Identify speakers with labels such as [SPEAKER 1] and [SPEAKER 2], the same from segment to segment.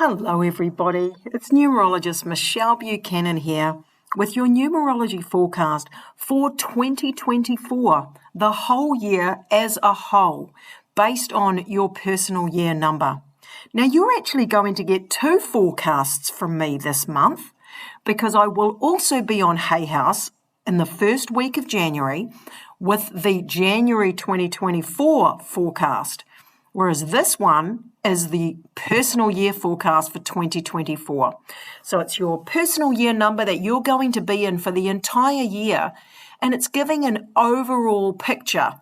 [SPEAKER 1] Hello everybody, it's Numerologist Michelle Buchanan here with your numerology forecast for 2024, the whole year as a whole, based on your personal year number. Now you're actually going to get two forecasts from me this month because I will also be on Hay House in the first week of January with the January 2024 forecast, whereas this one is the personal year forecast for 2024. So it's your personal year number that you're going to be in for the entire year, and it's giving an overall picture,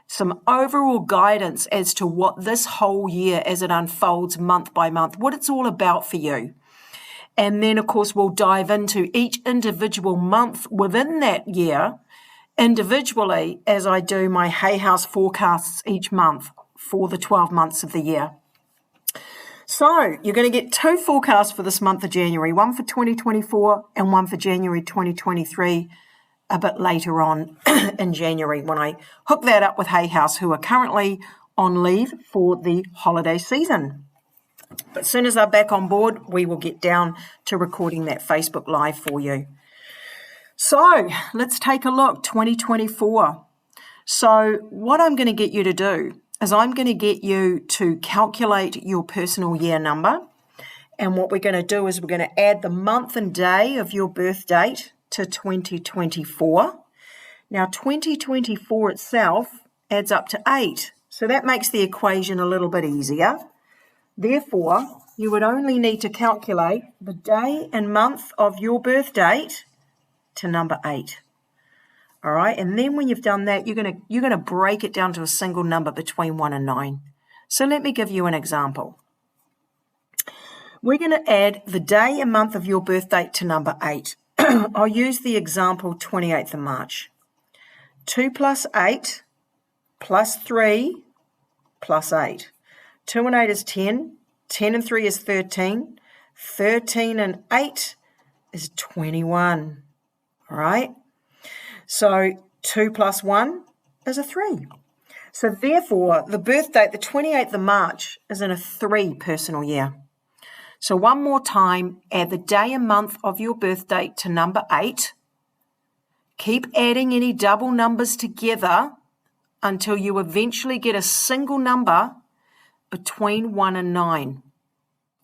[SPEAKER 1] some overall guidance as to what this whole year as it unfolds month by month, what it's all about for you. And then, of course, we'll dive into each individual month within that year individually as I do my Hay House forecasts each month for the 12 months of the year. So you're going to get two forecasts for this month of January, one for 2024 and one for January 2023 a bit later on in January when I hook that up with Hay House, who are currently on leave for the holiday season. But as soon as they're back on board, we will get down to recording that Facebook Live for you. So let's take a look, 2024. So what I'm going to get you to do is I'm going to get you to calculate your personal year number. And what we're going to do is we're going to add the month and day of your birth date to 2024. Now, 2024 itself adds up to 8. So that makes the equation a little bit easier. Therefore, you would only need to calculate the day and month of your birth date to number 8. All right, and then when you've done that, you're going to break it down to a single number between 1 and 9. So let me give you an example. We're going to add the day and month of your birth date to number 8. I'll use the example 28th of March. 2 plus 8 plus 3 plus 8. 2 and 8 is 10. 10 and 3 is 13. 13 and 8 is 21. All right. So 2 plus 1 is a 3. So therefore, the birth date, the 28th of March, is in a 3 personal year. So one more time, add the day and month of your birth date to number 8. Keep adding any double numbers together until you eventually get a single number between 1 and 9.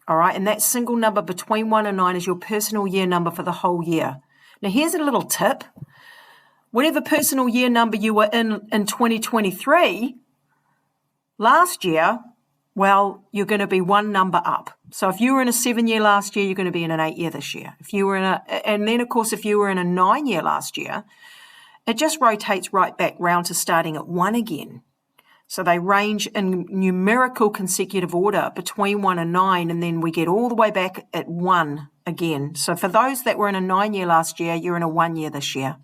[SPEAKER 1] All right, and that single number between 1 and 9 is your personal year number for the whole year. Now, here's a little tip. Whatever personal year number you were in 2023, last year, well, you're going to be one number up. So if you were in a 7-year last year, you're going to be in an 8-year this year. If you were and then of course, if you were in a 9-year last year, it just rotates right back round to starting at 1 again. So they range in numerical consecutive order between 1 and 9, and then we get all the way back at 1 again. So for those that were in a 9-year last year, you're in a 1-year this year.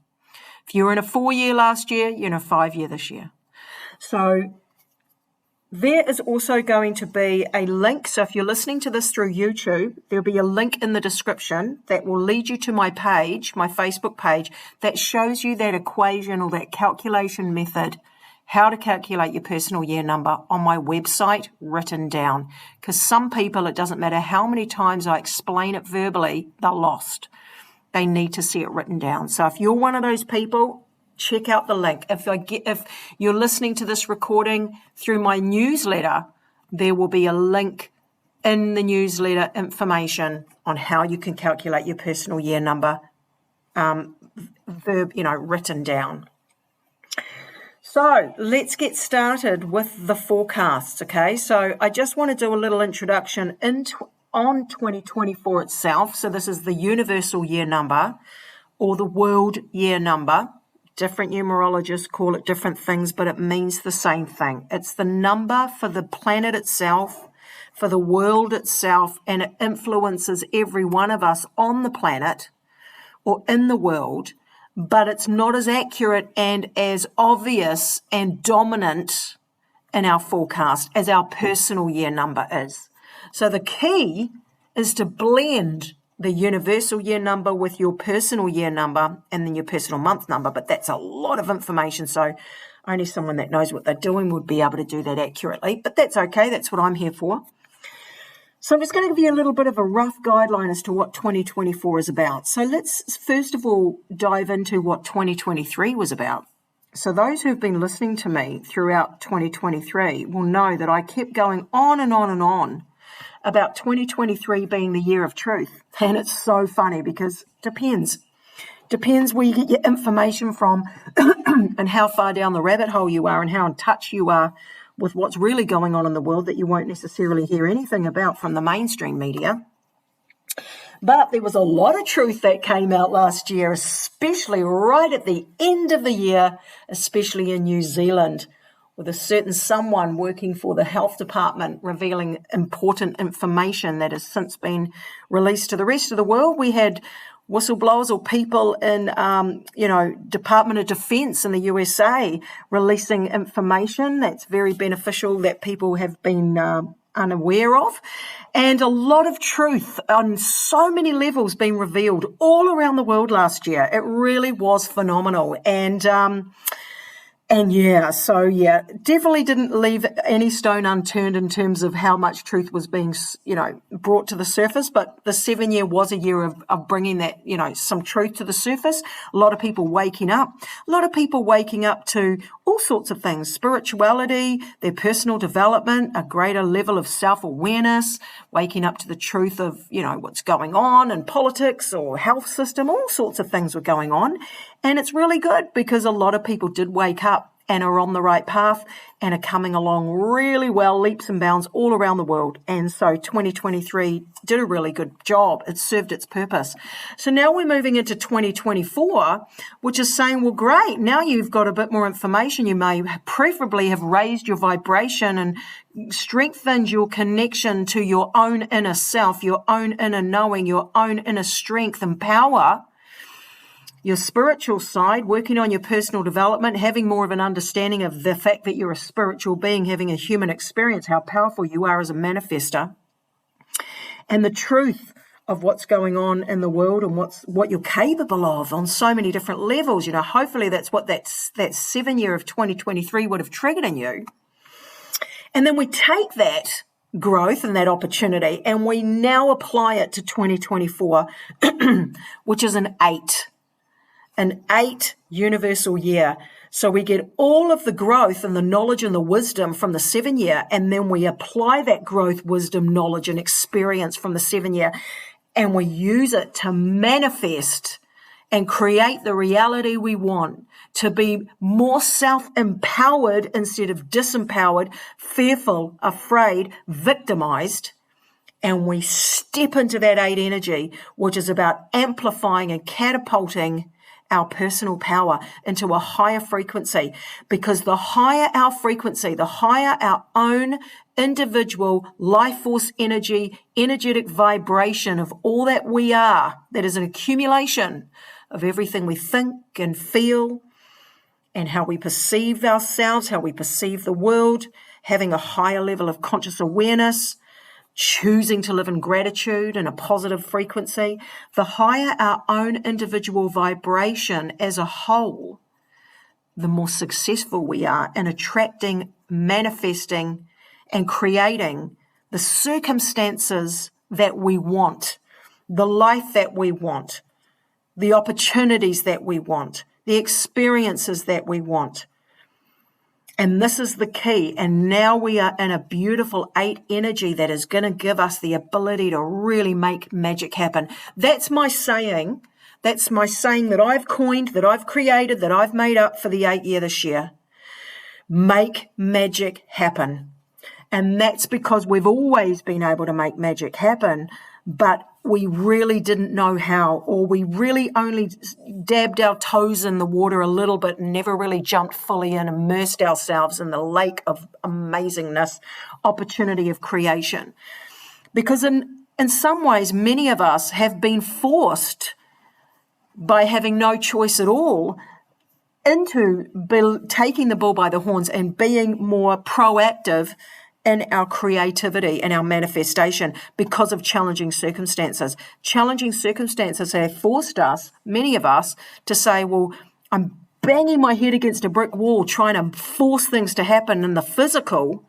[SPEAKER 1] If you were in a 4-year last year, you're in a 5-year this year. So there is also going to be a link. So if you're listening to this through YouTube, there'll be a link in the description that will lead you to my page, my Facebook page, that shows you that equation or that calculation method, how to calculate your personal year number on my website written down. Because some people, it doesn't matter how many times I explain it verbally, they're lost. They need to see it written down. So if you're one of those people, check out the link. If you're listening to this recording through my newsletter, there will be a link in the newsletter information on how you can calculate your personal year number, written down. So let's get started with the forecasts, okay? So I just want to do a little introduction on 2024 itself. So this is the universal year number or the world year number. Different numerologists call it different things, but it means the same thing. It's the number for the planet itself, for the world itself, and it influences every one of us on the planet or in the world, but it's not as accurate and as obvious and dominant in our forecast as our personal year number is. So the key is to blend the universal year number with your personal year number and then your personal month number, but that's a lot of information. So only someone that knows what they're doing would be able to do that accurately, but that's okay. That's what I'm here for. So I'm just going to give you a little bit of a rough guideline as to what 2024 is about. So let's first of all dive into what 2023 was about. So those who've been listening to me throughout 2023 will know that I kept going on and on and on about 2023 being the year of truth. And it's so funny because it depends where you get your information from and how far down the rabbit hole you are and how in touch you are with what's really going on in the world that you won't necessarily hear anything about from the mainstream media. But there was a lot of truth that came out last year, especially right at the end of the year, especially in New Zealand, with a certain someone working for the health department revealing important information that has since been released to the rest of the world. We had whistleblowers or people in, Department of Defense in the USA releasing information that's very beneficial that people have been unaware of. And a lot of truth on so many levels being revealed all around the world last year. It really was phenomenal. Definitely didn't leave any stone unturned in terms of how much truth was being, brought to the surface. But the 7 year was a year of bringing that, some truth to the surface. A lot of people waking up to all sorts of things, spirituality, their personal development, a greater level of self-awareness, waking up to the truth of, what's going on in politics or health system, all sorts of things were going on. And it's really good because a lot of people did wake up and are on the right path and are coming along really well, leaps and bounds all around the world. And so 2023 did a really good job. It served its purpose. So now we're moving into 2024, which is saying, well, great, now you've got a bit more information. You may preferably have raised your vibration and strengthened your connection to your own inner self, your own inner knowing, your own inner strength and power. Your spiritual side, working on your personal development, having more of an understanding of the fact that you're a spiritual being, having a human experience, how powerful you are as a manifester, and the truth of what's going on in the world and what you're capable of on so many different levels. Hopefully that's what that 7 year of 2023 would have triggered in you. And then we take that growth and that opportunity and we now apply it to 2024, which is an 8 universal year. So we get all of the growth and the knowledge and the wisdom from the 7 year, and then we apply that growth, wisdom, knowledge, and experience from the 7 year, and we use it to manifest and create the reality we want, to be more self-empowered instead of disempowered, fearful, afraid, victimized. And we step into that 8 energy, which is about amplifying and catapulting our personal power into a higher frequency, because the higher our frequency, the higher our own individual life force energy, energetic vibration of all that we are, that is an accumulation of everything we think and feel and how we perceive ourselves, how we perceive the world, having a higher level of conscious awareness, choosing to live in gratitude and a positive frequency, the higher our own individual vibration as a whole, the more successful we are in attracting, manifesting, and creating the circumstances that we want, the life that we want, the opportunities that we want, the experiences that we want. And this is the key. And now we are in a beautiful 8 energy that is going to give us the ability to really make magic happen. That's my saying. That's my saying that I've coined, that I've created, that I've made up for the 8 year this year. Make magic happen. And that's because we've always been able to make magic happen, but we really didn't know how, or we really only dabbed our toes in the water a little bit and never really jumped fully in, immersed ourselves in the lake of amazingness, opportunity of creation. Because in some ways, many of us have been forced by having no choice at all into taking the bull by the horns and being more proactive in our creativity and our manifestation because of challenging circumstances. Challenging circumstances have forced us, many of us, to say, well, I'm banging my head against a brick wall trying to force things to happen in the physical.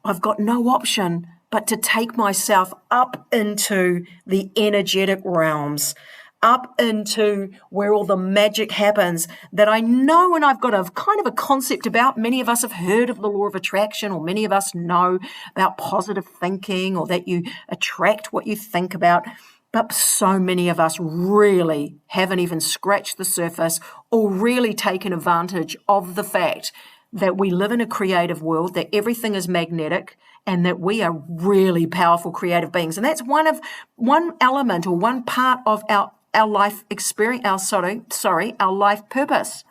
[SPEAKER 1] I've got no option but to take myself up into the energetic realms, up into where all the magic happens that I know, and I've got a kind of a concept about. Many of us have heard of the law of attraction, or many of us know about positive thinking, or that you attract what you think about. But so many of us really haven't even scratched the surface or really taken advantage of the fact that we live in a creative world, that everything is magnetic, and that we are really powerful creative beings. And that's one element or one part of our life experience, our life purpose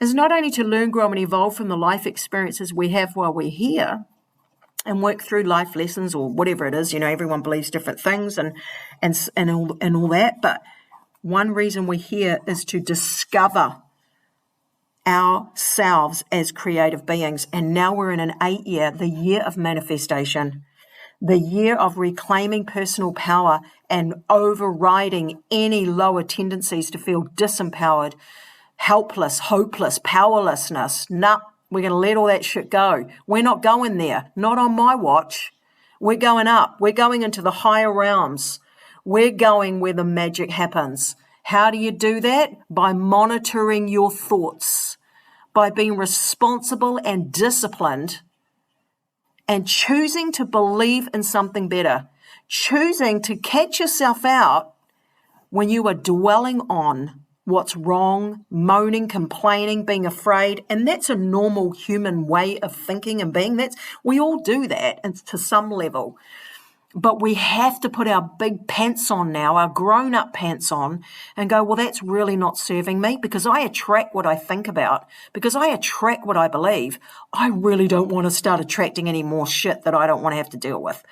[SPEAKER 1] is not only to learn, grow, and evolve from the life experiences we have while we're here and work through life lessons or whatever it is. Everyone believes different things and all that. But one reason we're here is to discover ourselves as creative beings. And now we're in an 8 year, the year of manifestation, the year of reclaiming personal power and overriding any lower tendencies to feel disempowered, helpless, hopeless, powerlessness. Nah, we're going to let all that shit go. We're not going there. Not on my watch. We're going up. We're going into the higher realms. We're going where the magic happens. How do you do that? By monitoring your thoughts, by being responsible and disciplined, and choosing to believe in something better, choosing to catch yourself out when you are dwelling on what's wrong, moaning, complaining, being afraid. And that's a normal human way of thinking and being. We all do that to some level. But we have to put our big pants on now, our grown-up pants on, and go, well, that's really not serving me, because I attract what I think about, because I attract what I believe. I really don't want to start attracting any more shit that I don't want to have to deal with.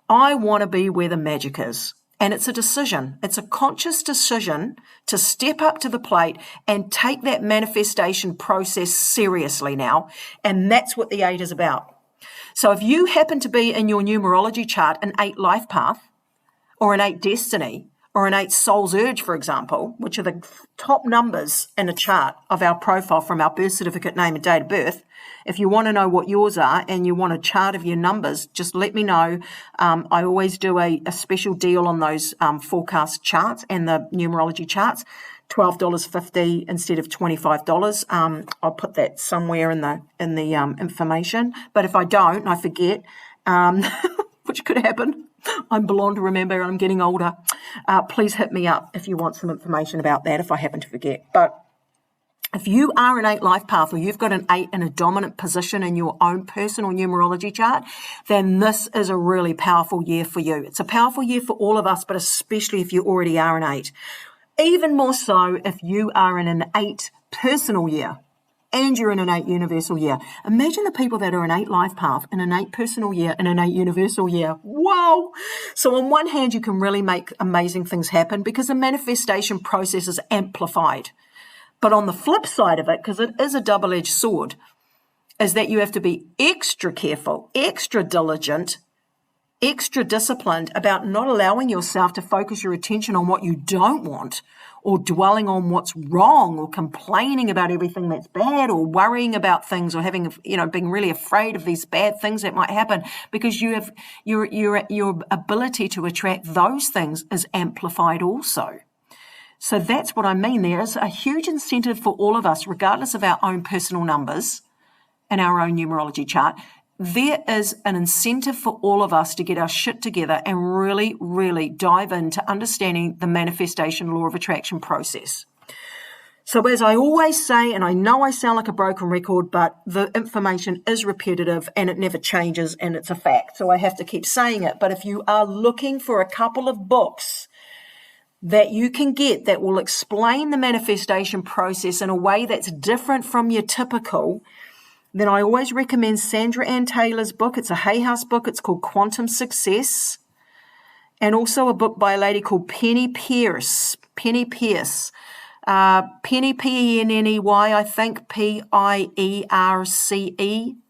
[SPEAKER 1] I want to be where the magic is. And it's a decision. It's a conscious decision to step up to the plate and take that manifestation process seriously now. And that's what the 8 is about. So if you happen to be in your numerology chart an 8 life path, or an 8 destiny, or an 8 soul's urge, for example, which are the top numbers in a chart of our profile from our birth certificate, name and date of birth, if you want to know what yours are and you want a chart of your numbers, just let me know. I always do a special deal on those forecast charts and the numerology charts. $12.50 instead of $25. I'll put that somewhere in the information. But if I don't and I forget, which could happen, I'm blonde, remember, I'm getting older. Please hit me up if you want some information about that if I happen to forget. But if you are an 8 life path, or you've got an 8 in a dominant position in your own personal numerology chart, then this is a really powerful year for you. It's a powerful year for all of us, but especially if you already are an 8. Even more so if you are in an 8 personal year and you're in an 8 universal year. Imagine the people that are an 8 life path in an 8 personal year and an 8 universal year. Wow! So on one hand, you can really make amazing things happen because the manifestation process is amplified. But on the flip side of it, because it is a double-edged sword, is that you have to be extra careful, extra diligent, extra disciplined about not allowing yourself to focus your attention on what you don't want, or dwelling on what's wrong, or complaining about everything that's bad, or worrying about things, or having, being really afraid of these bad things that might happen, because you have your ability to attract those things is amplified also. So that's what I mean. There is a huge incentive for all of us, regardless of our own personal numbers and our own numerology chart. There is an incentive for all of us to get our shit together and really, really dive into understanding the manifestation law of attraction process. So as I always say, and I know I sound like a broken record, but the information is repetitive and it never changes, and it's a fact. So I have to keep saying it. But if you are looking for a couple of books that you can get that will explain the manifestation process in a way that's different from your typical, then I always recommend Sandra Ann Taylor's book. It's a Hay House book. It's called Quantum Success. And also a book by a lady called Penny Pierce. Penny, P-E-N-N-E-Y, I think, P-I-E-R-C-E,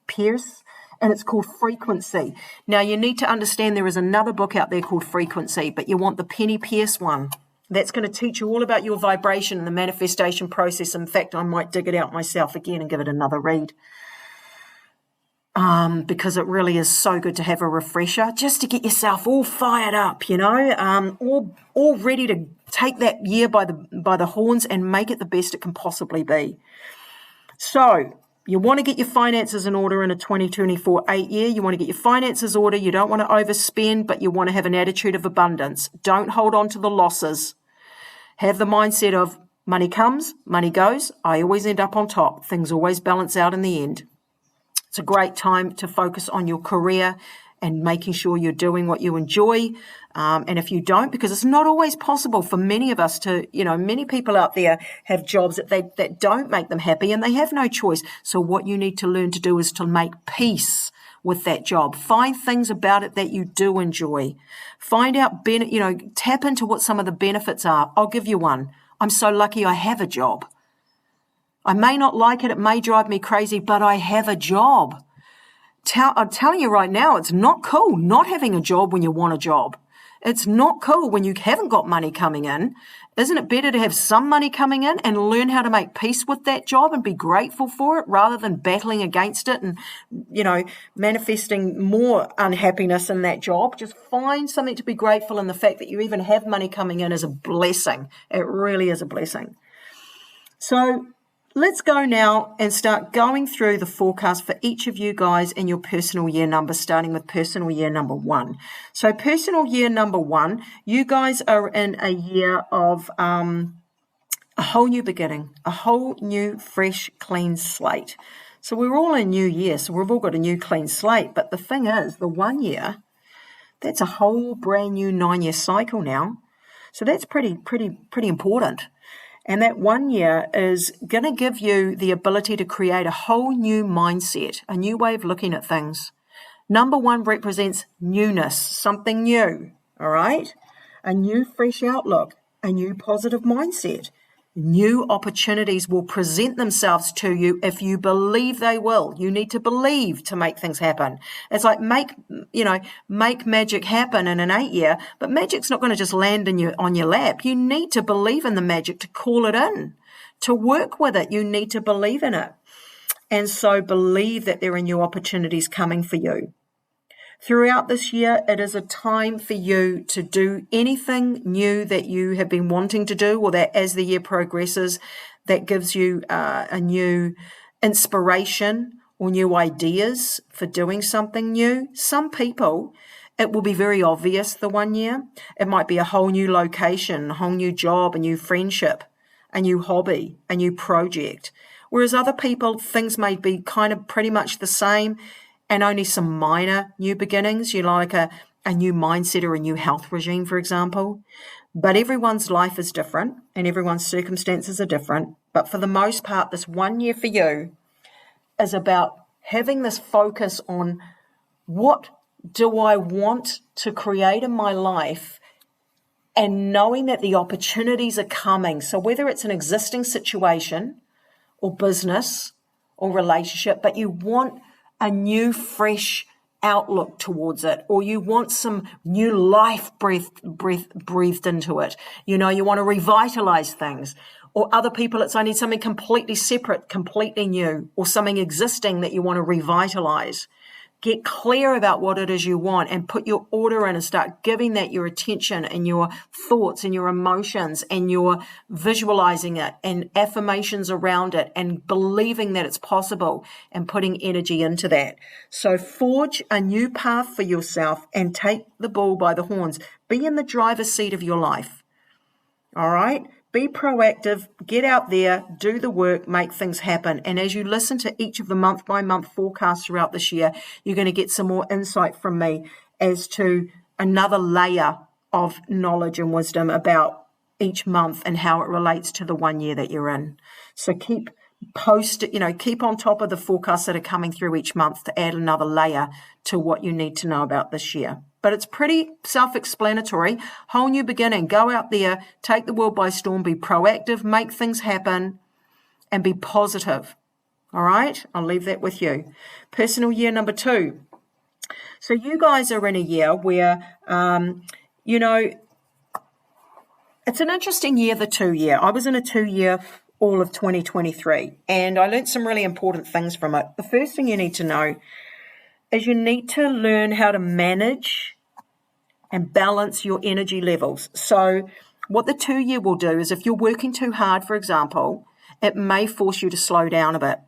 [SPEAKER 1] Pierce. And it's called Frequency. Now, you need to understand there is another book out there called Frequency, but you want the Penny Pierce one. That's going to teach you all about your vibration and the manifestation process. In fact, I might dig it out myself again and give it another read. because it really is so good to have a refresher, just to get yourself all fired up, all ready to take that year by the horns and make it the best it can possibly be. So you want to get your finances in order in a 2024 year. You want to get your finances in order. You don't want to overspend, but you want to have an attitude of abundance. Don't hold on to the losses. Have the mindset of money comes, money goes. I always end up on top. Things always balance out in the end. It's a great time to focus on your career and making sure you're doing what you enjoy. And if you don't, because it's not always possible for many of us to, many people out there have jobs that don't make them happy and they have no choice. So what you need to learn to do is to make peace with that job. Find things about it that you do enjoy. Find out, tap into what some of the benefits are. I'll give you one. I'm so lucky I have a job. I may not like it. It may drive me crazy, but I have a job. I'm telling you right now, it's not cool not having a job when you want a job. It's not cool when you haven't got money coming in. Isn't it better to have some money coming in and learn how to make peace with that job and be grateful for it rather than battling against it and, manifesting more unhappiness in that job? Just find something to be grateful in. The fact that you even have money coming in is a blessing. It really is a blessing. So let's go now and start going through the forecast for each of you guys and your personal year number, starting with personal year number 1. So personal year number 1, you guys are in a year of a whole new beginning, a whole new, fresh, clean slate. So we're all in new year, so we've all got a new clean slate. But the thing is, the 1 year, that's a whole brand new 9-year cycle now. So that's pretty important. And that 1 year is going to give you the ability to create a whole new mindset, a new way of looking at things. Number 1 represents newness, something new, all right? A new, fresh outlook, a new positive mindset. New opportunities will present themselves to you if you believe they will. You need to believe to make things happen. It's like make magic happen in an 8 year, but magic's not going to just land on your lap. You need to believe in the magic to call it in, to work with it. You need to believe in it. And so believe that there are new opportunities coming for you. Throughout this year, it is a time for you to do anything new that you have been wanting to do, or that as the year progresses, that gives you a new inspiration or new ideas for doing something new. Some people, it will be very obvious the 1 year. It might be a whole new location, a whole new job, a new friendship, a new hobby, a new project. Whereas other people, things may be kind of pretty much the same, and only some minor new beginnings, like a new mindset or a new health regime, for example. But everyone's life is different and everyone's circumstances are different. But for the most part, this 1 year for you is about having this focus on what do I want to create in my life, and knowing that the opportunities are coming. So whether it's an existing situation or business or relationship, but you want a new, fresh outlook towards it, or you want some new life breathed into it. You want to revitalize things. Or other people, it's only something completely separate, completely new, or something existing that you want to revitalize. Get clear about what it is you want and put your order in and start giving that your attention and your thoughts and your emotions, and you're visualizing it and affirmations around it and believing that it's possible and putting energy into that. So forge a new path for yourself and take the bull by the horns. Be in the driver's seat of your life. All right? Be proactive, get out there, do the work, make things happen. And as you listen to each of the month-by-month forecasts throughout this year, you're going to get some more insight from me as to another layer of knowledge and wisdom about each month and how it relates to the 1 year that you're in. So keep on top of the forecasts that are coming through each month to add another layer to what you need to know about this year. But it's pretty self-explanatory. Whole new beginning. Go out there, take the world by storm, be proactive, make things happen, and be positive. All right? I'll leave that with you. Personal year number 2. So you guys are in a year where, it's an interesting year, the 2 year. I was in a 2 year all of 2023, and I learned some really important things from it. The first thing you need to know is you need to learn how to manage and balance your energy levels. So what the 2 year will do is if you're working too hard, for example, it may force you to slow down a bit.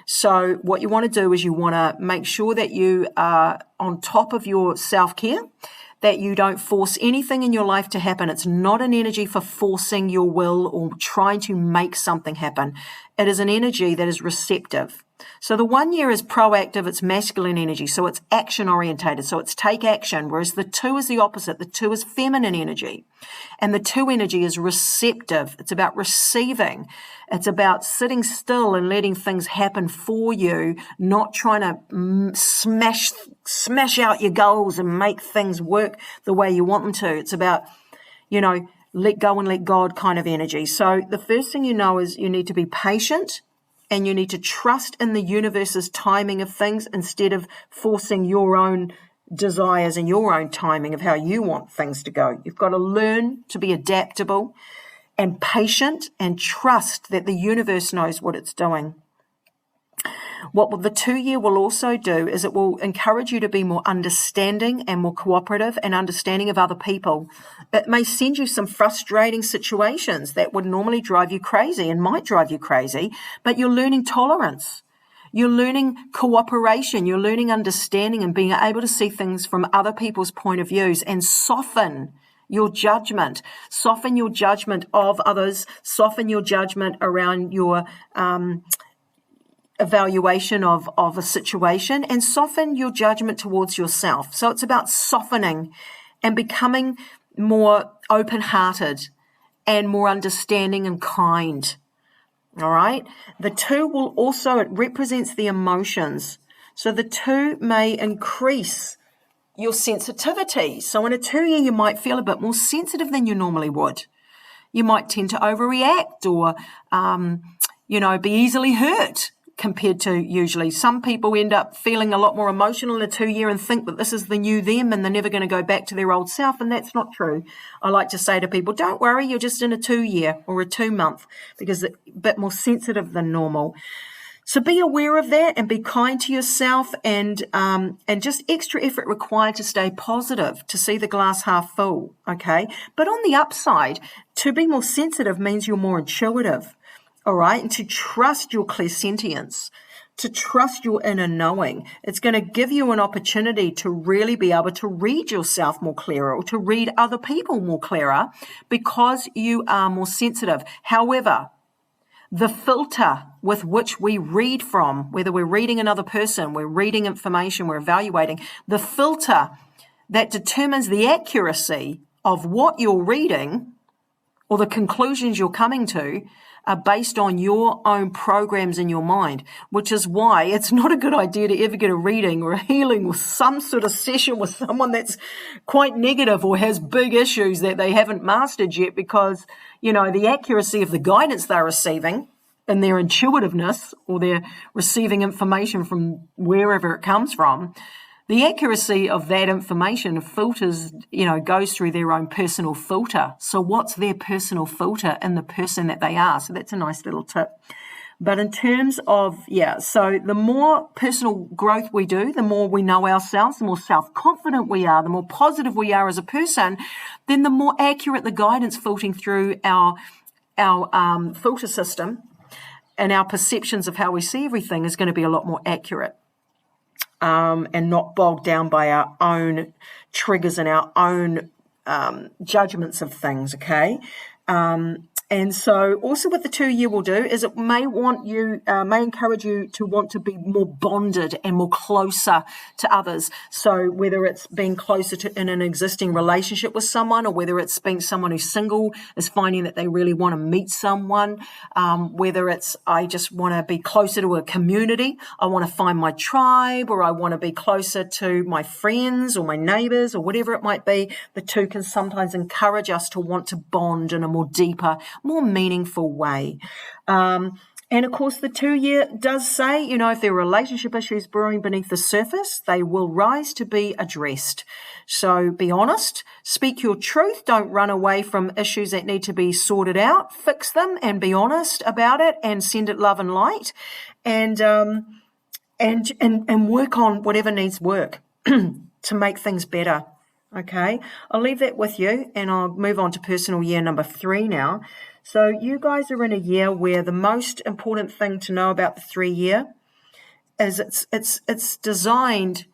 [SPEAKER 1] So what you want to do is you want to make sure that you are on top of your self-care, that you don't force anything in your life to happen. It's not an energy for forcing your will or trying to make something happen. It is an energy that is receptive. So the 1 year is proactive, it's masculine energy, so it's action orientated, so it's take action, whereas the 2 is the opposite. The 2 is feminine energy, and the 2 energy is receptive. It's about receiving. It's about sitting still and letting things happen for you, not trying to smash out your goals and make things work the way you want them to. It's about, let go and let God kind of energy. So the first thing you know is you need to be patient, and you need to trust in the universe's timing of things instead of forcing your own desires and your own timing of how you want things to go. You've got to learn to be adaptable and patient and trust that the universe knows what it's doing. What the 2 year will also do is it will encourage you to be more understanding and more cooperative and understanding of other people. It may send you some frustrating situations that would normally drive you crazy and might drive you crazy, but you're learning tolerance. You're learning cooperation. You're learning understanding and being able to see things from other people's point of views and soften your judgment. Soften your judgment of others. Soften your judgment around your evaluation of a situation, and soften your judgment towards yourself. So it's about softening and becoming more open-hearted and more understanding and kind. All right. The 2 will also, it represents the emotions. So the 2 may increase your sensitivity. So in a 2 year, you might feel a bit more sensitive than you normally would. You might tend to overreact or, be easily hurt compared to usually. Some people end up feeling a lot more emotional in a 2 year and think that this is the new them and they're never going to go back to their old self, and that's not true. I like to say to people, don't worry, you're just in a 2 year or a 2 month, because it's a bit more sensitive than normal. So be aware of that and be kind to yourself, and just extra effort required to stay positive, to see the glass half full, okay? But on the upside, to be more sensitive means you're more intuitive. All right, and to trust your clairsentience, to trust your inner knowing. It's going to give you an opportunity to really be able to read yourself more clearer, or to read other people more clearer, because you are more sensitive. However, the filter with which we read from, whether we're reading another person, we're reading information, we're evaluating, the filter that determines the accuracy of what you're reading or the conclusions you're coming to are based on your own programs in your mind, which is why it's not a good idea to ever get a reading or a healing or some sort of session with someone that's quite negative or has big issues that they haven't mastered yet, because, the accuracy of the guidance they're receiving and their intuitiveness, or they're receiving information from wherever it comes from, the accuracy of that information filters, goes through their own personal filter. So what's their personal filter in the person that they are? So that's a nice little tip. But in terms of, so the more personal growth we do, the more we know ourselves, the more self-confident we are, the more positive we are as a person, then the more accurate the guidance filtering through our filter system and our perceptions of how we see everything is going to be a lot more accurate. And not bogged down by our own triggers and our own judgments of things, okay? And so also what the 2 year will do is it may encourage you to want to be more bonded and more closer to others. So whether it's being closer to in an existing relationship with someone, or whether it's being someone who's single is finding that they really want to meet someone, whether it's I just want to be closer to a community, I want to find my tribe, or I want to be closer to my friends or my neighbors or whatever it might be. The 2 can sometimes encourage us to want to bond in a more deeper, more meaningful way. And of course, the 2 year does say, if there are relationship issues brewing beneath the surface, they will rise to be addressed. So be honest, speak your truth, don't run away from issues that need to be sorted out, fix them and be honest about it and send it love and light. And and work on whatever needs work to make things better. Okay, I'll leave that with you, and I'll move on to personal year number 3 now. So you guys are in a year where the most important thing to know about the 3-year is it's designed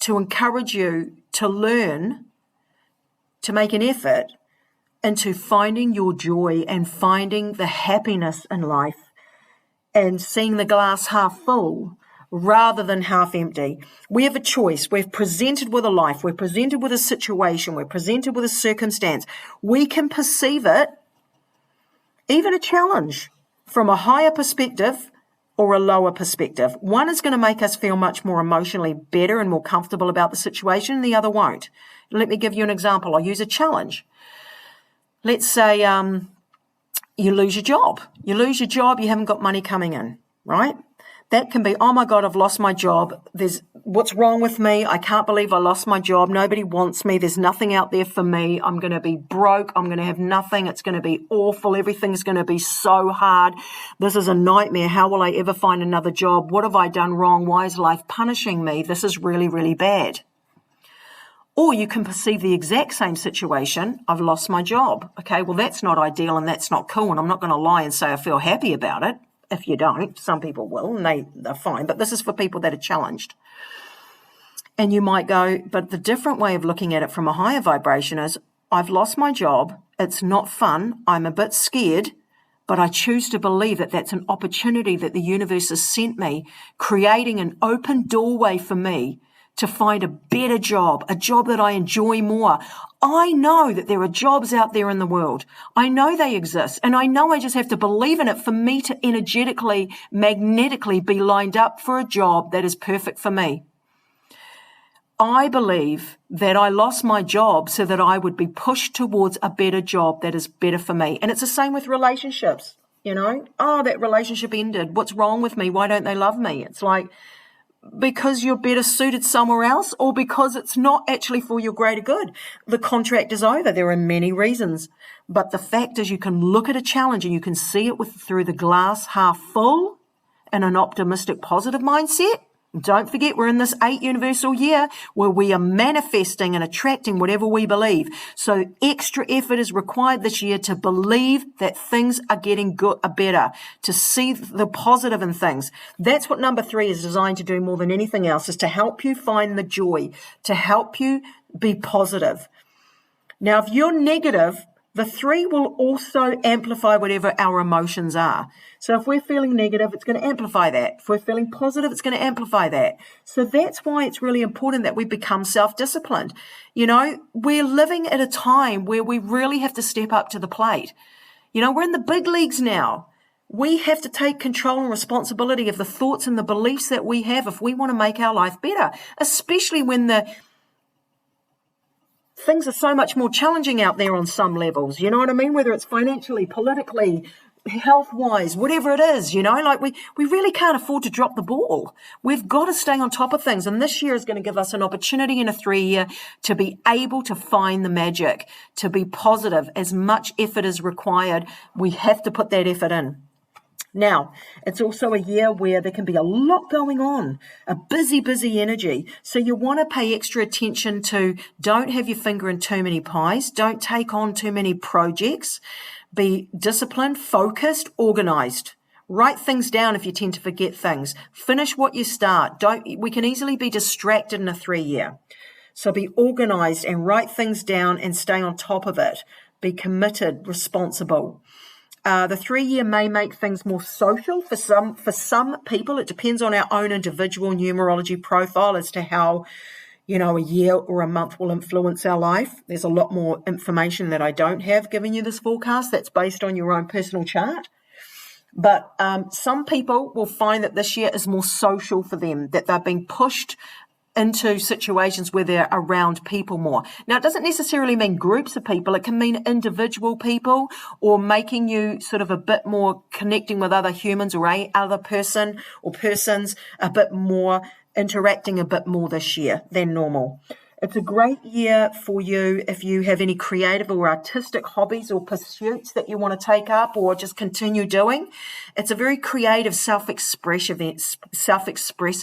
[SPEAKER 1] to encourage you to learn, to make an effort into finding your joy and finding the happiness in life and seeing the glass half full rather than half empty. We have a choice. We're presented with a life. We're presented with a situation. We're presented with a circumstance. We can perceive it, even a challenge, from a higher perspective or a lower perspective. One is going to make us feel much more emotionally better and more comfortable about the situation, and the other won't. Let me give you an example. I'll use a challenge. Let's say you lose your job. You lose your job, you haven't got money coming in, right? That can be, oh my God, I've lost my job. What's wrong with me? I can't believe I lost my job. Nobody wants me. There's nothing out there for me. I'm going to be broke. I'm going to have nothing. It's going to be awful. Everything's going to be so hard. This is a nightmare. How will I ever find another job? What have I done wrong? Why is life punishing me? This is really, really bad. Or you can perceive the exact same situation. I've lost my job. Okay, well, that's not ideal and that's not cool. And I'm not going to lie and say I feel happy about it. If you don't, some people will, and they're fine. But this is for people that are challenged. And you might go, but the different way of looking at it from a higher vibration is, I've lost my job. It's not fun. I'm a bit scared. But I choose to believe that that's an opportunity that the universe has sent me, creating an open doorway for me to find a better job, a job that I enjoy more. I know that there are jobs out there in the world. I know they exist, and I know I just have to believe in it for me to energetically, magnetically be lined up for a job that is perfect for me. I believe that I lost my job so that I would be pushed towards a better job that is better for me. And it's the same with relationships, Oh, that relationship ended. What's wrong with me? Why don't they love me? It's like, because you're better suited somewhere else, or because it's not actually for your greater good. The contract is over. There are many reasons. But the fact is, you can look at a challenge and you can see it through the glass half full and an optimistic, positive mindset. Don't forget, we're in this 8 universal year where we are manifesting and attracting whatever we believe. So extra effort is required this year to believe that things are getting good, are better, to see the positive in things. That's what number 3 is designed to do more than anything else, is to help you find the joy, to help you be positive. Now, if you're negative, the 3 will also amplify whatever our emotions are. So if we're feeling negative, it's going to amplify that. If we're feeling positive, it's going to amplify that. So that's why it's really important that we become self-disciplined. We're living at a time where we really have to step up to the plate. We're in the big leagues now. We have to take control and responsibility of the thoughts and the beliefs that we have if we want to make our life better, especially when things are so much more challenging out there on some levels, you know what I mean? Whether it's financially, politically, health-wise, whatever it is, we really can't afford to drop the ball. We've got to stay on top of things. And this year is going to give us an opportunity in a 3-year to be able to find the magic, to be positive. As much effort is required, we have to put that effort in. Now, it's also a year where there can be a lot going on, a busy energy. So you want to pay extra attention to, don't have your finger in too many pies. Don't take on too many projects. Be disciplined, focused, organized. Write things down if you tend to forget things. Finish what you start. We can easily be distracted in a 3-year. So be organized and write things down and stay on top of it. Be committed, responsible. The 3-year may make things more social for some people. It depends on our own individual numerology profile as to how, a year or a month will influence our life. There's a lot more information that I don't have giving you this forecast. That's based on your own personal chart. But some people will find that this year is more social for them, that they're being pushed into situations where they're around people more. Now, it doesn't necessarily mean groups of people. It can mean individual people, or making you sort of a bit more connecting with other humans or other person or persons a bit more, interacting a bit more this year than normal. It's a great year for you if you have any creative or artistic hobbies or pursuits that you want to take up or just continue doing. It's a very creative, self-expressive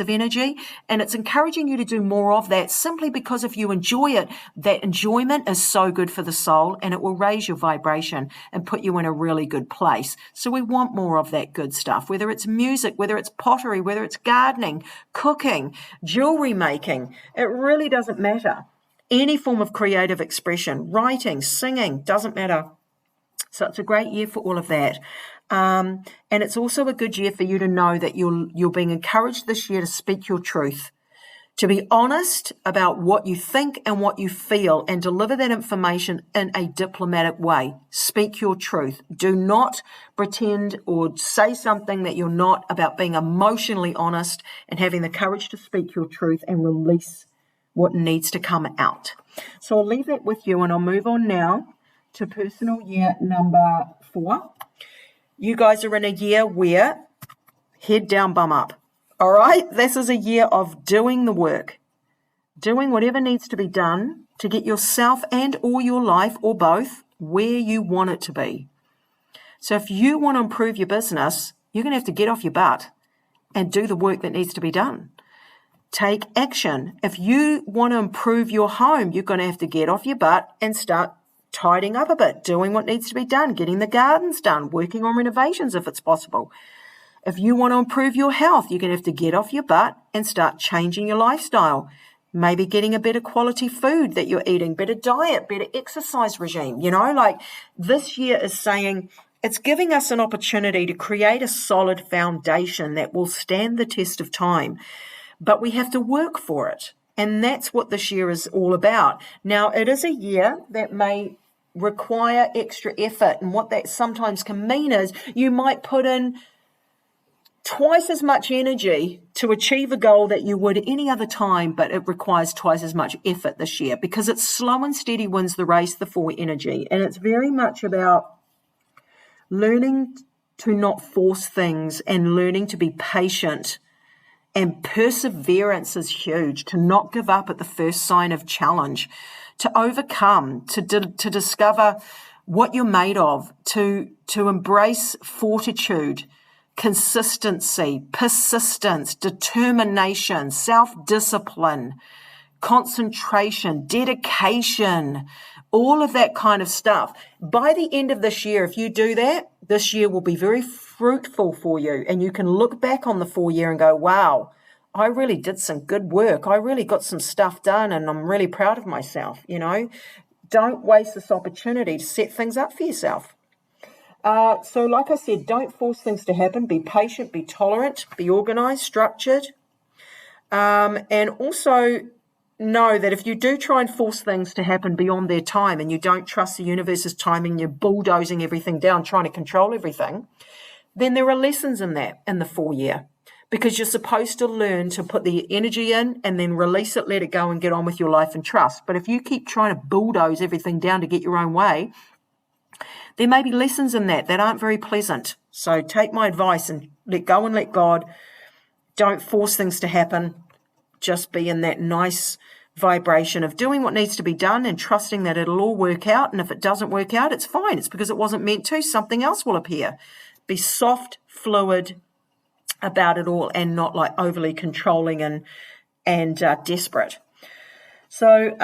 [SPEAKER 1] energy, and it's encouraging you to do more of that simply because if you enjoy it, that enjoyment is so good for the soul and it will raise your vibration and put you in a really good place. So we want more of that good stuff, whether it's music, whether it's pottery, whether it's gardening, cooking, jewelry making. It really doesn't matter. Any form of creative expression, writing, singing, doesn't matter. So it's a great year for all of that. And it's also a good year for you to know that you're being encouraged this year to speak your truth, to be honest about what you think and what you feel and deliver that information in a diplomatic way. Speak your truth. Do not pretend or say something that you're not, about being emotionally honest and having the courage to speak your truth and release what needs to come out. So I'll leave that with you and I'll move on now to personal year number 4. You guys are in a year where head down, bum up. All right? This is a year of doing the work, doing whatever needs to be done to get yourself and or your life or both where you want it to be. So if you want to improve your business, you're going to have to get off your butt and do the work that needs to be done. Take action. If you want to improve your home, you're going to have to get off your butt and start tidying up a bit, doing what needs to be done, getting the gardens done, working on renovations if it's possible. If you want to improve your health, you're going to have to get off your butt and start changing your lifestyle. Maybe getting a better quality food that you're eating, better diet, better exercise regime. Like this year is saying it's giving us an opportunity to create a solid foundation that will stand the test of time. But we have to work for it. And that's what this year is all about. Now, it is a year that may require extra effort. And what that sometimes can mean is you might put in twice as much energy to achieve a goal that you would any other time, but it requires twice as much effort this year because it's slow and steady wins the race, the 4 energy. And it's very much about learning to not force things and learning to be patient. And perseverance is huge, to not give up at the first sign of challenge, to overcome, to discover what you're made of, to embrace fortitude, consistency, persistence, determination, self-discipline, concentration, dedication, all of that kind of stuff. By the end of this year, if you do that, this year will be very fruitful for you. And you can look back on the 4 year and go, wow, I really did some good work. I really got some stuff done and I'm really proud of myself. Don't waste this opportunity to set things up for yourself. So like I said, don't force things to happen. Be patient, be tolerant, be organized, structured. And also know that if you do try and force things to happen beyond their time and you don't trust the universe's timing, you're bulldozing everything down, trying to control everything, then there are lessons in that in the 4 year, because you're supposed to learn to put the energy in and then release it, let it go and get on with your life and trust. But if you keep trying to bulldoze everything down to get your own way, there may be lessons in that aren't very pleasant. So take my advice and let go and let God. Don't force things to happen. Just be in that nice vibration of doing what needs to be done and trusting that it'll all work out. And if it doesn't work out, it's fine. It's because it wasn't meant to. Something else will appear. Be soft, fluid about it all and not like overly controlling and desperate. So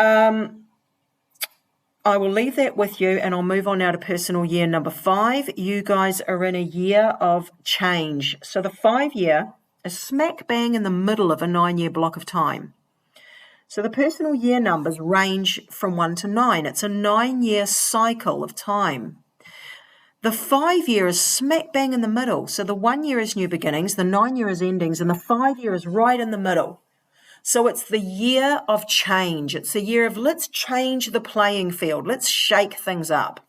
[SPEAKER 1] I will leave that with you and I'll move on now to personal year number 5. You guys are in a year of change. So the 5 year is smack bang in the middle of a 9-year block of time. So the personal year numbers range from 1 to 9. It's a 9-year cycle of time. The 5 year is smack bang in the middle. So the 1 year is new beginnings, the 9 year is endings, and the 5 year is right in the middle. So it's the year of change. It's the year of let's change the playing field. Let's shake things up.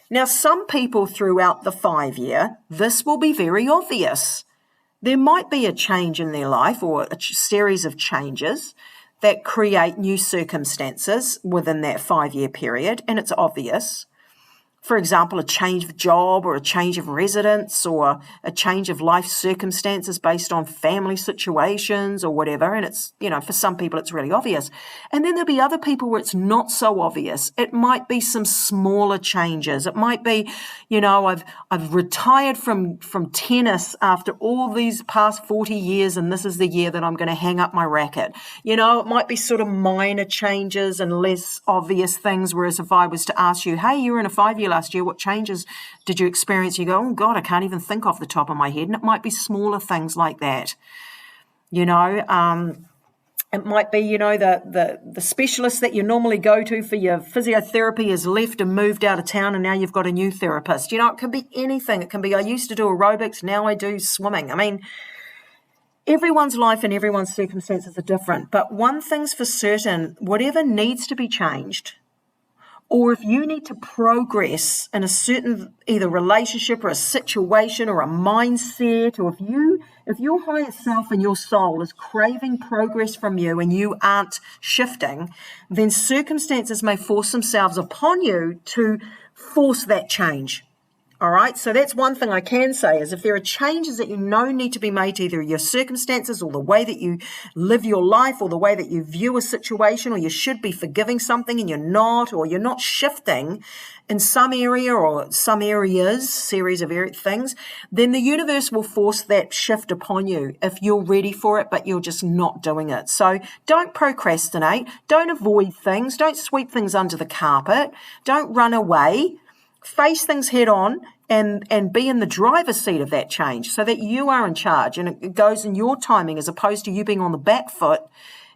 [SPEAKER 1] Now, some people throughout the 5 year, this will be very obvious. There might be a change in their life or a series of changes that create new circumstances within that 5 year period, and it's obvious. For example, a change of job or a change of residence or a change of life circumstances based on family situations or whatever. And it's, for some people it's really obvious. And then there'll be other people where it's not so obvious. It might be some smaller changes. It might be, I've retired from tennis after all these past 40 years and this is the year that I'm going to hang up my racket. It might be sort of minor changes and less obvious things. Whereas if I was to ask you, hey, you were in a 5-year last year, what changes did you experience? You go, oh God, I can't even think off the top of my head. And it might be smaller things like that. It might be, the specialist that you normally go to for your physiotherapy has left and moved out of town and now you've got a new therapist. It can be anything. It can be, I used to do aerobics, now I do swimming. I mean, everyone's life and everyone's circumstances are different. But one thing's for certain, whatever needs to be changed, or if you need to progress in a certain either relationship or a situation or a mindset, or if your higher self and your soul is craving progress from you and you aren't shifting, then circumstances may force themselves upon you to force that change. All right, so that's one thing I can say is if there are changes that need to be made to either your circumstances or the way that you live your life or the way that you view a situation, or you should be forgiving something and you're not, or you're not shifting in some area or some areas, series of things, then the universe will force that shift upon you if you're ready for it, but you're just not doing it. So don't procrastinate, don't avoid things, don't sweep things under the carpet, don't run away. Face things head on and be in the driver's seat of that change so that you are in charge and it goes in your timing as opposed to you being on the back foot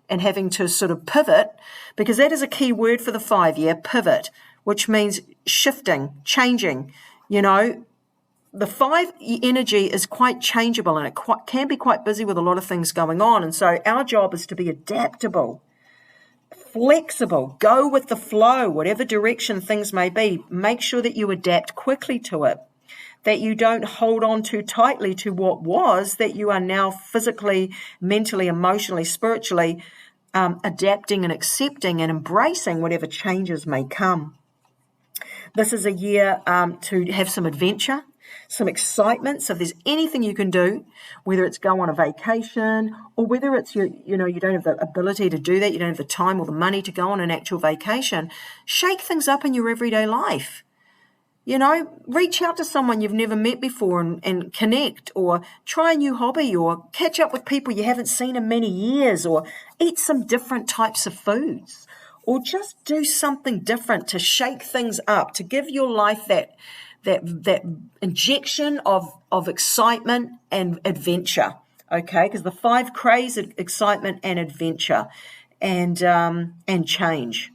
[SPEAKER 1] and having to sort of pivot, because that is a key word for the 5-year, pivot, which means shifting, changing. The 5 energy is quite changeable and it can be quite busy with a lot of things going on. And so our job is to be adaptable, flexible, go with the flow, whatever direction things may be. Make sure that you adapt quickly to it, that you don't hold on too tightly to what was, that you are now physically, mentally, emotionally, spiritually adapting and accepting and embracing whatever changes may come. This is a year to have some adventure, some excitement. So if there's anything you can do, whether it's go on a vacation or whether it's you don't have the ability to do that, you don't have the time or the money to go on an actual vacation, shake things up in your everyday life. Reach out to someone you've never met before and connect, or try a new hobby, or catch up with people you haven't seen in many years, or eat some different types of foods, or just do something different to shake things up, to give your life that injection of excitement and adventure, okay? Because the 5 craves excitement and adventure and change.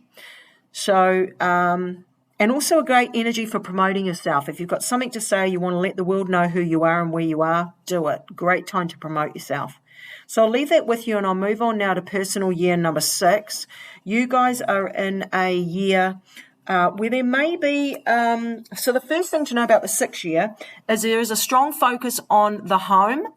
[SPEAKER 1] So, and also a great energy for promoting yourself. If you've got something to say, you want to let the world know who you are and where you are, do it. Great time to promote yourself. So I'll leave that with you and I'll move on now to personal year number 6. You guys are in a year where there may be, so the first thing to know about the 6th year is there is a strong focus on the home,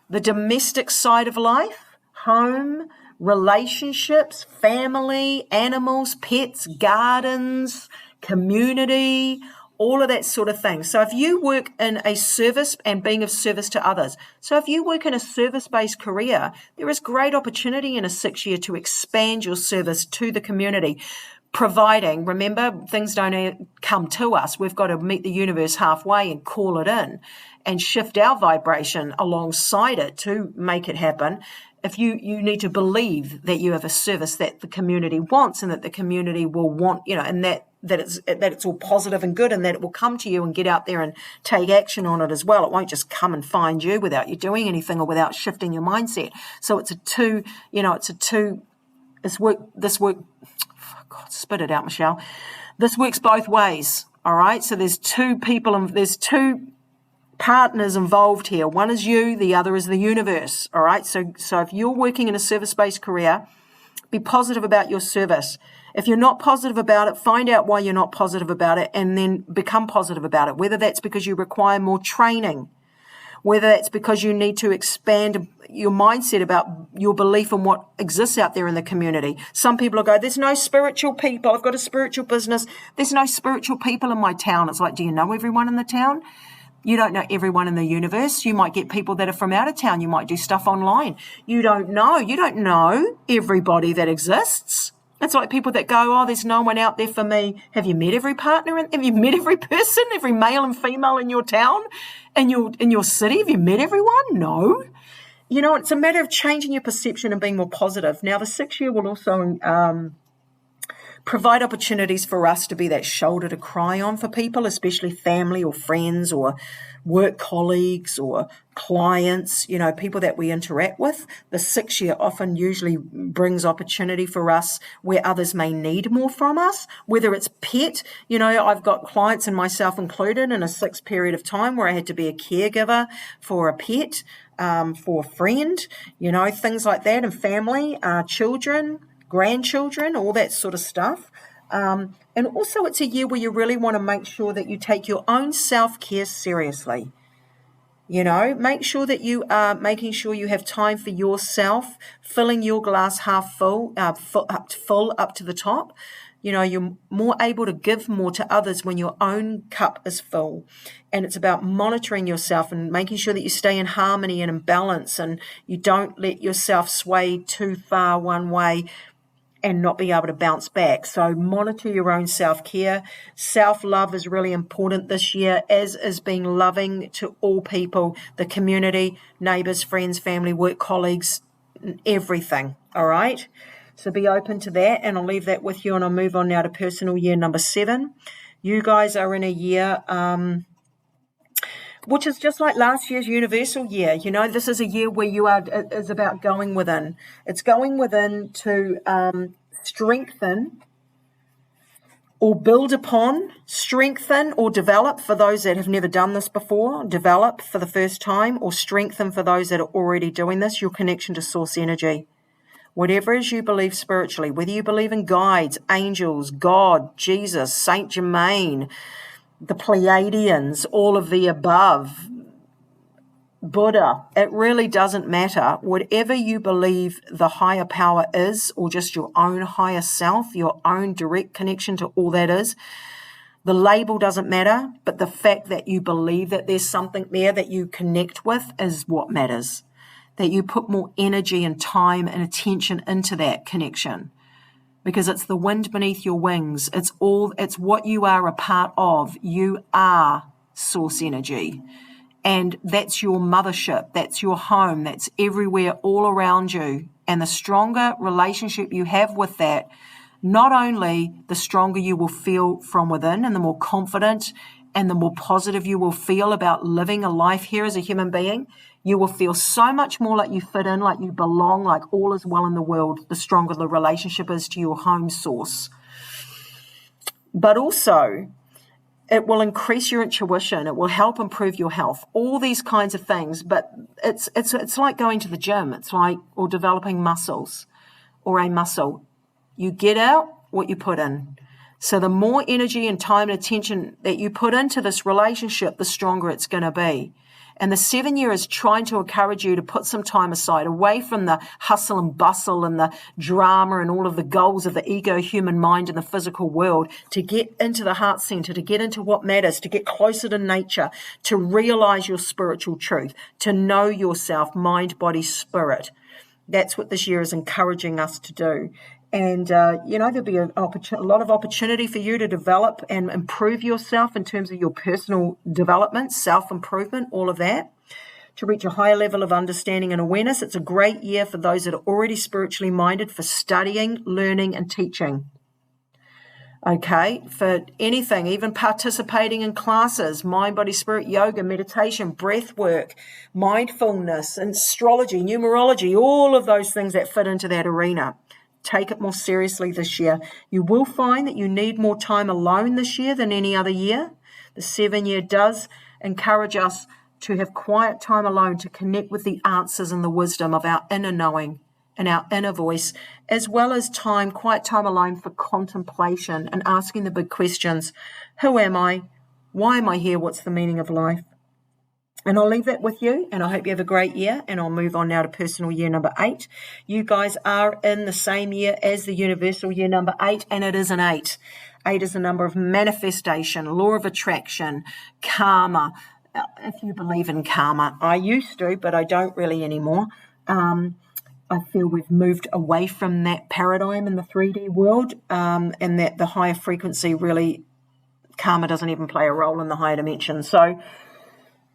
[SPEAKER 1] the domestic side of life, home, relationships, family, animals, pets, gardens, community, all of that sort of thing. So if you work in a service and being of service to others, so if you work in a service-based career, there is great opportunity in a 6th year to expand your service to the community. Providing, remember, things don't come to us. We've got to meet the universe halfway and call it in and shift our vibration alongside it to make it happen. If you need to believe that you have a service that the community wants and that the community will want, and that it's all positive and good and that it will come to you and get out there and take action on it as well. It won't just come and find you without you doing anything or without shifting your mindset. So it's this work. God, spit it out, Michelle. This works both ways, all right? So there's 2 people and there's 2 partners involved here. One is you, the other is the universe, all right? So if you're working in a service-based career, be positive about your service. If you're not positive about it, find out why you're not positive about it and then become positive about it, whether that's because you require more training, whether that's because you need to expand your mindset about your belief in what exists out there in the community. Some people will go, there's no spiritual people. I've got a spiritual business. There's no spiritual people in my town. It's like, do you know everyone in the town? You don't know everyone in the universe. You might get people that are from out of town. You might do stuff online. You don't know everybody that exists. It's like people that go, oh, there's no one out there for me. Have you met every partner? Have you met every person, every male and female in your town, in your city? Have you met everyone? No. It's a matter of changing your perception and being more positive. Now, the 6th year will also provide opportunities for us to be that shoulder to cry on for people, especially family or friends or work colleagues or clients, people that we interact with. The 6th year often usually brings opportunity for us where others may need more from us, whether it's pet. I've got clients and myself included in a 6th period of time where I had to be a caregiver for a pet, for a friend, things like that, and family, children, grandchildren, all that sort of stuff. And also it's a year where you really want to make sure that you take your own self-care seriously. Make sure that you are making sure you have time for yourself, filling your glass half full, full up to the top. You're more able to give more to others when your own cup is full. And it's about monitoring yourself and making sure that you stay in harmony and in balance, and you don't let yourself sway too far one way and not be able to bounce back. So monitor your own self-care. Self-love is really important this year, as is being loving to all people, the community, neighbours, friends, family, work colleagues, everything, all right? So be open to that, and I'll leave that with you, and I'll move on now to personal year number 7. You guys are in a year which is just like last year's universal year. This is a year where is about going within. It's going within to strengthen or build upon, strengthen or develop for those that have never done this before, develop for the first time, or strengthen for those that are already doing this, your connection to source energy. Whatever it is you believe spiritually, whether you believe in guides, angels, God, Jesus, Saint Germain, the Pleiadians, all of the above, Buddha, it really doesn't matter. Whatever you believe the higher power is, or just your own higher self, your own direct connection to all that is, the label doesn't matter, but the fact that you believe that there's something there that you connect with is what matters. That you put more energy and time and attention into that connection. Because it's the wind beneath your wings. It's what you are a part of. You are source energy. And that's your mothership. That's your home. That's everywhere, all around you. And the stronger relationship you have with that, not only the stronger you will feel from within, and the more confident and the more positive you will feel about living a life here as a human being, you will feel so much more like you fit in, like you belong, like all is well in the world, the stronger the relationship is to your home source. But also, it will increase your intuition. It will help improve your health, all these kinds of things. But it's like going to the gym. It's like, or developing muscles or a muscle. You get out what you put in. So the more energy and time and attention that you put into this relationship, the stronger it's going to be. And the 7 year is trying to encourage you to put some time aside, away from the hustle and bustle and the drama and all of the goals of the ego, human mind, and the physical world, to get into the heart center, to get into what matters, to get closer to nature, to realize your spiritual truth, to know yourself, mind, body, spirit. That's what this year is encouraging us to do. And, there'll be a lot of opportunity for you to develop and improve yourself in terms of your personal development, self-improvement, all of that, to reach a higher level of understanding and awareness. It's a great year for those that are already spiritually minded, for studying, learning, and teaching. Okay, for anything, even participating in classes, mind, body, spirit, yoga, meditation, breath work, mindfulness, astrology, numerology, all of those things that fit into that arena. Take it more seriously this year. You will find that you need more time alone this year than any other year. The 7 year does encourage us to have quiet time alone, to connect with the answers and the wisdom of our inner knowing and our inner voice, as well as quiet time alone for contemplation and asking the big questions. Who am I? Why am I here? What's the meaning of life? And I'll leave that with you, and I hope you have a great year, and I'll move on now to personal year number 8. You guys are in the same year as the universal year number 8, and it is an 8. 8 is a number of manifestation, law of attraction, karma. If you believe in karma, I used to, but I don't really anymore. I feel we've moved away from that paradigm in the 3D world, and that the higher frequency really, karma doesn't even play a role in the higher dimension. So,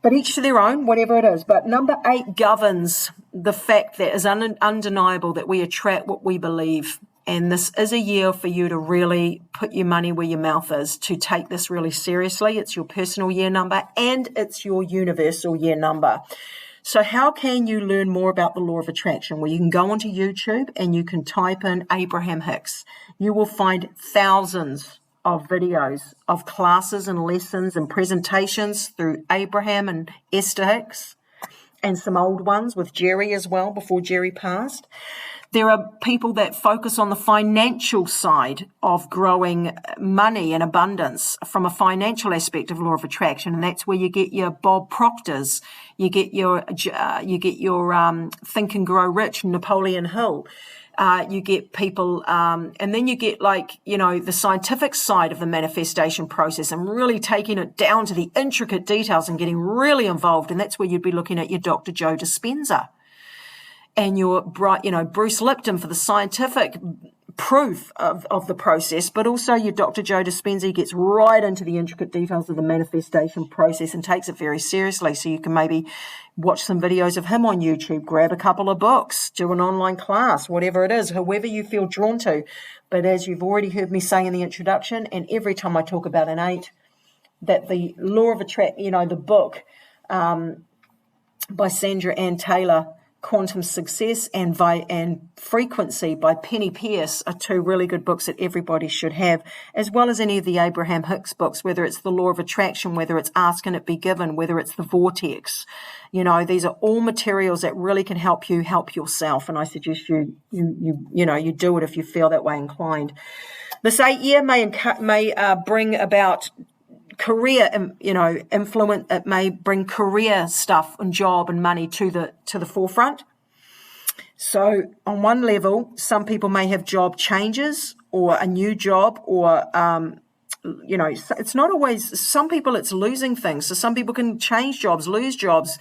[SPEAKER 1] but each to their own, whatever it is. But number 8 governs the fact that is undeniable that we attract what we believe. And this is a year for you to really put your money where your mouth is, to take this really seriously. It's your personal year number and it's your universal year number. So how can you learn more about the law of attraction? Well, you can go onto YouTube and you can type in Abraham Hicks. You will find thousands of videos of classes and lessons and presentations through Abraham and Esther Hicks, and some old ones with Jerry as well before Jerry passed. There are people that focus on the financial side of growing money and abundance from a financial aspect of law of attraction, and that's where you get your Bob Proctors, you get your Think and Grow Rich, Napoleon Hill. You get people, and then you get the scientific side of the manifestation process and really taking it down to the intricate details and getting really involved. And that's where you'd be looking at your Dr. Joe Dispenza and your Bruce Lipton for the scientific proof of the process, but also your Dr. Joe Dispenza gets right into the intricate details of the manifestation process and takes it very seriously. So you can maybe watch some videos of him on YouTube, grab a couple of books, do an online class, whatever it is, whoever you feel drawn to. But as you've already heard me say in the introduction, and every time I talk about an 8, that the law of attraction, the book by Sandra Ann Taylor, Quantum Success, and Frequency by Penny Pierce are 2 really good books that everybody should have, as well as any of the Abraham Hicks books, whether it's the Law of Attraction, whether it's Ask and It Be Given, whether it's the Vortex. These are all materials that really can help you help yourself, and I suggest you do it if you feel that way inclined. This 8 year may bring about career, influence. It may bring career stuff and job and money to the forefront. So on one level, some people may have job changes or a new job, or it's not always. Some people it's losing things. So some people can change jobs, lose jobs.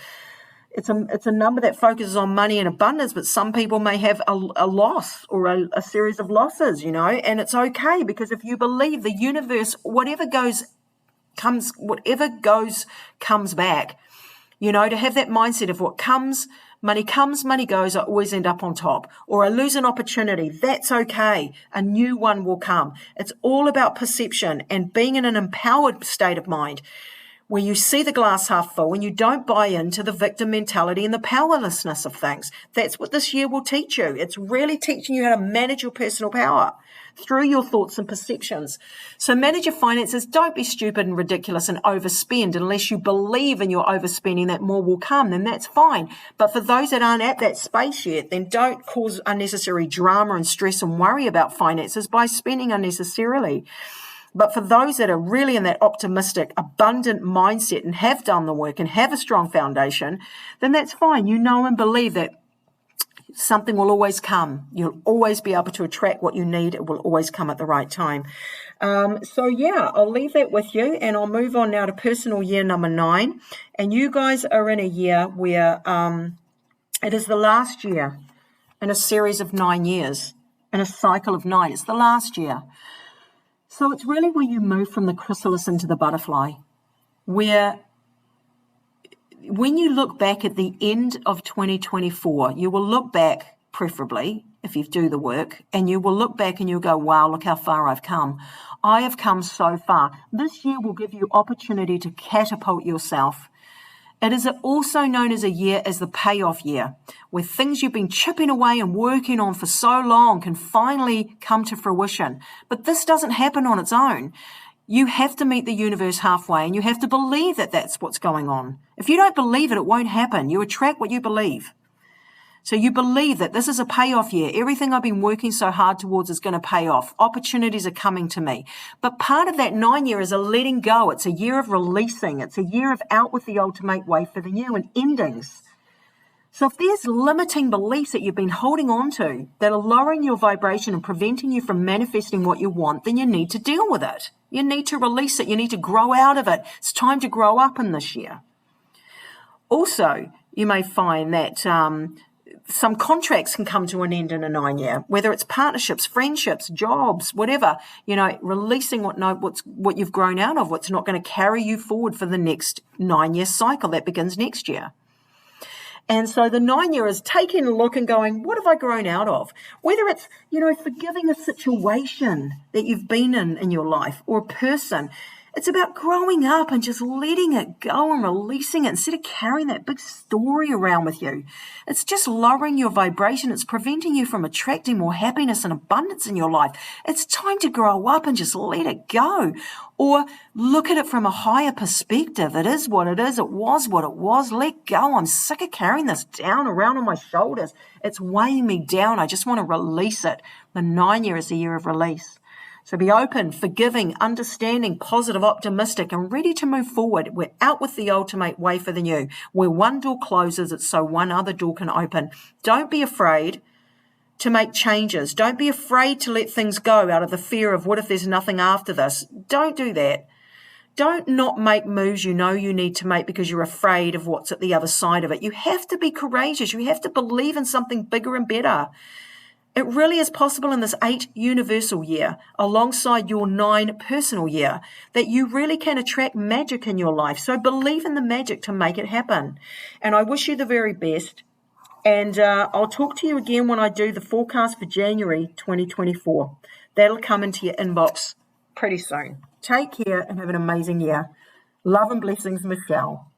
[SPEAKER 1] It's a number that focuses on money and abundance, but some people may have a loss or a series of losses, and it's okay, because if you believe the universe, whatever goes comes back, to have that mindset of what comes, money goes, I always end up on top, or I lose an opportunity, that's okay, a new one will come. It's all about perception and being in an empowered state of mind where you see the glass half full and you don't buy into the victim mentality and the powerlessness of things. That's what this year will teach you. It's really teaching you how to manage your personal power through your thoughts and perceptions. So manage your finances. Don't be stupid and ridiculous and overspend unless you believe in your overspending that more will come, then that's fine. But for those that aren't at that space yet, then don't cause unnecessary drama and stress and worry about finances by spending unnecessarily. But for those that are really in that optimistic, abundant mindset and have done the work and have a strong foundation, then that's fine. And believe that something will always come. You'll always be able to attract what you need. It will always come at the right time. I'll leave that with you, and I'll move on now to personal year number 9. And you guys are in a year where it is the last year in a series of 9 years, in a cycle of 9. It's the last year. So it's really where you move from the chrysalis into the butterfly, where when you look back at the end of 2024, you will look back, preferably, if you do the work, and you will look back and you'll go, wow, look how far I've come. I have come so far. This year will give you opportunity to catapult yourself. It is also known as a year as the payoff year, where things you've been chipping away and working on for so long can finally come to fruition. But this doesn't happen on its own. You have to meet the universe halfway, and you have to believe that that's what's going on. If you don't believe it, it won't happen. You attract what you believe. So you believe that this is a payoff year. Everything I've been working so hard towards is going to pay off. Opportunities are coming to me. But part of that 9 year is a letting go. It's a year of releasing. It's a year of out with the ultimate way for the new and endings. So if there's limiting beliefs that you've been holding on to that are lowering your vibration and preventing you from manifesting what you want, then you need to deal with it. You need to release it. You need to grow out of it. It's time to grow up in this year. Also, you may find that some contracts can come to an end in a 9 year, whether it's partnerships, friendships, jobs, whatever, releasing what you've grown out of, what's not going to carry you forward for the next 9 year cycle that begins next year. And so the 9 year is taking a look and going, what have I grown out of? Whether it's, forgiving a situation that you've been in your life or a person. It's about growing up and just letting it go and releasing it instead of carrying that big story around with you. It's just lowering your vibration. It's preventing you from attracting more happiness and abundance in your life. It's time to grow up and just let it go. Or look at it from a higher perspective. It is what it is. It was what it was. Let go. I'm sick of carrying this down around on my shoulders. It's weighing me down. I just want to release it. The 9 year is the year of release. So be open, forgiving, understanding, positive, optimistic, and ready to move forward. We're out with the ultimate way for the new. Where one door closes, it's so one other door can open. Don't be afraid to make changes. Don't be afraid to let things go out of the fear of what if there's nothing after this. Don't do that. Don't not make moves you know you need to make because you're afraid of what's at the other side of it. You have to be courageous. You have to believe in something bigger and better. It really is possible in this 8 universal year, alongside your 9 personal year, that you really can attract magic in your life. So believe in the magic to make it happen. And I wish you the very best. And I'll talk to you again when I do the forecast for January 2024. That'll come into your inbox pretty soon. Take care and have an amazing year. Love and blessings, Michelle.